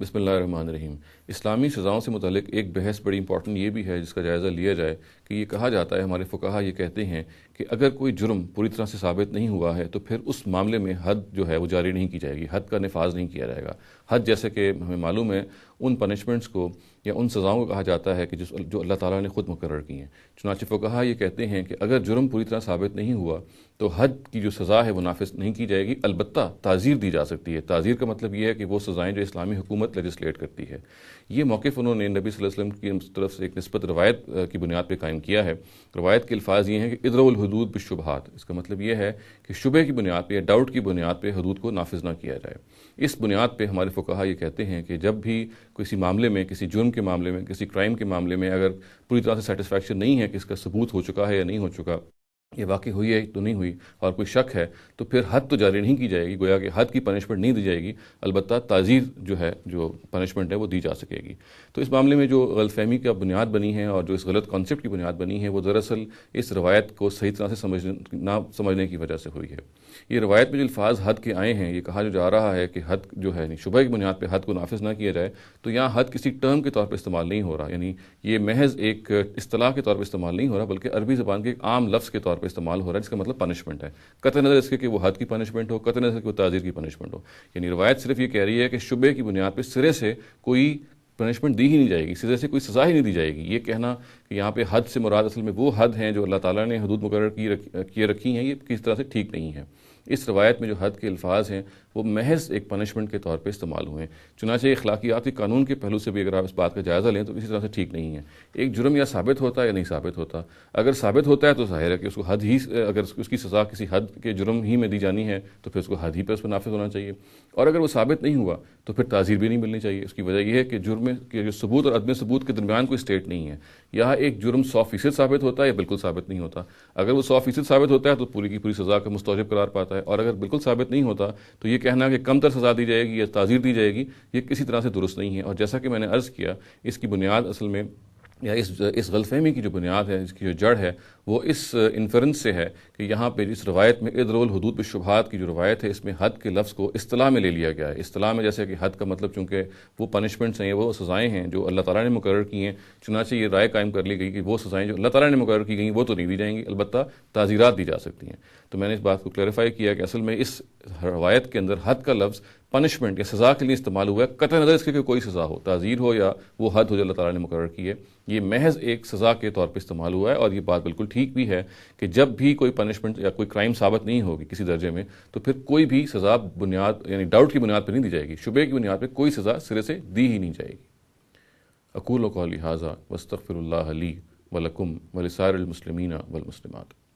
بسم اللہ الرحمن الرحیم۔ اسلامی سزاؤں سے متعلق ایک بحث بڑی امپورٹنٹ یہ بھی ہے جس کا جائزہ لیا جائے کہ یہ کہا جاتا ہے، ہمارے فقہا یہ کہتے ہیں کہ اگر کوئی جرم پوری طرح سے ثابت نہیں ہوا ہے تو پھر اس معاملے میں حد جو ہے وہ جاری نہیں کی جائے گی، حد کا نفاذ نہیں کیا جائے گا۔ حد جیسے کہ ہمیں معلوم ہے ان پنشمنٹس کو یا ان سزاؤں کو کہا جاتا ہے کہ جو اللہ تعالیٰ نے خود مقرر کی ہیں۔ چنانچہ فقہا یہ کہتے ہیں کہ اگر جرم پوری طرح ثابت نہیں ہوا تو حد کی جو سزا ہے وہ نافذ نہیں کی جائے گی، البتہ تعزیر دی جا سکتی ہے۔ تعزیر کا مطلب یہ ہے کہ وہ سزائیں جو اسلامی حکومت لیجسلیٹ کرتی ہے۔ یہ موقف انہوں نے نبی صلی اللہ علیہ وسلم کی طرف سے ایک نسبت روایت کی بنیاد پہ قائم کیا ہے۔ روایت کے الفاظ یہ ہیں کہ ادرؤ الحدود بالشبہات، اس کا مطلب یہ ہے کہ شبہ کی بنیاد پہ یا ڈاؤٹ کی بنیاد پہ حدود کو نافذ نہ کیا جائے۔ اس بنیاد پہ ہمارے فقہا یہ کہتے ہیں کہ جب بھی کسی معاملے میں، کسی جرم کے معاملے میں، کسی کرائم کے معاملے میں اگر پوری طرح سے سیٹسفیکشن نہیں ہے کہ اس کا ثبوت ہو چکا ہے یا نہیں ہو چکا، یہ واقع ہوئی ہے تو نہیں ہوئی، اور کوئی شک ہے تو پھر حد تو جاری نہیں کی جائے گی، گویا کہ حد کی پنشمنٹ نہیں دی جائے گی، البتہ تعزیر جو ہے، جو پنشمنٹ ہے وہ دی جا سکے گی۔ تو اس معاملے میں جو غلط فہمی کا بنیاد بنی ہے اور جو اس غلط کانسیپٹ کی بنیاد بنی ہے وہ دراصل اس روایت کو صحیح طرح سے نہ سمجھنے کی وجہ سے ہوئی ہے۔ یہ روایت میں جو الفاظ حد کے آئے ہیں، یہ کہا جو جا رہا ہے کہ حد جو ہے شبہ کی بنیاد پہ حد کو نافذ نہ کیا جائے، تو یہاں حد کسی ٹرم کے طور پہ استعمال نہیں ہو رہا، یعنی یہ محض ایک اصطلاح کے طور پہ استعمال نہیں ہو رہا، بلکہ عربی زبان کے ایک عام لفظ کے طور پہ استعمال ہو رہا ہے جس کا مطلب پنشمنٹ ہے، قطع نظر اس کے کہ وہ حد کی پنشمنٹ ہو، قطع نظر کہ وہ تعزیر کی پنشمنٹ ہو۔ یعنی روایت صرف یہ کہہ رہی ہے کہ شبہ کی بنیاد پہ سرے سے کوئی پنشمنٹ دی ہی نہیں جائے گی، سرے سے کوئی سزا ہی نہیں دی جائے گی۔ یہ کہنا کہ یہاں پہ حد سے مراد اصل میں وہ حد ہیں جو اللہ تعالیٰ نے حدود مقرر کیے رکھی ہیں، یہ کسی طرح سے ٹھیک نہیں ہے۔ اس روایت میں جو حد کے الفاظ ہیں وہ محض ایک پنشمنٹ کے طور پہ استعمال ہوئے ہیں، چنانچہ اخلاقیاتی قانون کے پہلو سے بھی اگر آپ اس بات کا جائزہ لیں تو اسی طرح سے ٹھیک نہیں ہے۔ ایک جرم یا ثابت ہوتا ہے یا نہیں ثابت ہوتا، اگر ثابت ہوتا ہے تو ظاہر ہے کہ اس کو حد ہی، اگر اس کی سزا کسی حد کے جرم ہی میں دی جانی ہے تو پھر اس کو حد ہی پہ اس پہ نافذ ہونا چاہیے، اور اگر وہ ثابت نہیں ہوا تو پھر تعزیر بھی نہیں ملنی چاہیے۔ اس کی وجہ یہ ہے کہ جرم کے جو ثبوت اور عدم ثبوت کے درمیان کوئی اسٹیٹ نہیں ہے۔ یہاں ایک جرم 100% ثابت ہوتا ہے یا بالکل ثابت نہیں ہوتا۔ اگر وہ 100% ثابت ہوتا ہے تو پوری کی پوری سزا کا مستوجب قرار پاتا ہے، اور اگر بالکل ثابت نہیں ہوتا تو یہ کہنا کہ کم تر سزا دی جائے گی یا تعزیر دی جائے گی، یہ کسی طرح سے درست نہیں ہے۔ اور جیسا کہ میں نے عرض کیا، اس کی بنیاد اصل میں یا اس غلط فہمی کی جو بنیاد ہے، اس کی جو جڑ ہے، وہ اس انفرنس سے ہے کہ یہاں پہ اس روایت میں ادرؤ الحدود بالشبہات کی جو روایت ہے، اس میں حد کے لفظ کو اصطلاح میں لے لیا گیا ہے۔ اصطلاح میں جیسے کہ حد کا مطلب چونکہ وہ پنشمنٹس ہیں، وہ سزائیں ہیں جو اللہ تعالیٰ نے مقرر کی ہیں، چنانچہ یہ رائے قائم کر لی گئی کہ وہ سزائیں جو اللہ تعالیٰ نے مقرر کی گئیں وہ تو نہیں دی جائیں گی، البتہ تعزیرات دی جا سکتی ہیں۔ تو میں نے اس بات کو کلیریفائی کیا کہ اصل میں اس روایت کے اندر حد کا لفظ پنشمنٹ یا سزا کے لیے استعمال ہوا ہے، قطع نظر اس کے کہ کوئی سزا ہو، تعزیر ہو یا وہ حد ہو جو اللہ تعالیٰ نے مقرر کی ہے، یہ محض ایک سزا کے طور پہ استعمال ہوا ہے۔ اور یہ بات بالکل ٹھیک بھی ہے کہ جب بھی کوئی پنشمنٹ یا کوئی کرائم ثابت نہیں ہوگی کسی درجے میں تو پھر کوئی بھی سزا بنیاد یعنی ڈاؤٹ کی بنیاد پہ نہیں دی جائے گی، شبہ کی بنیاد پہ کوئی سزا سرے سے دی ہی نہیں جائے گی۔ اقول قولی ھذا واستغفر اللہ لی ولکم ولسائر المسلمین والمسلمات۔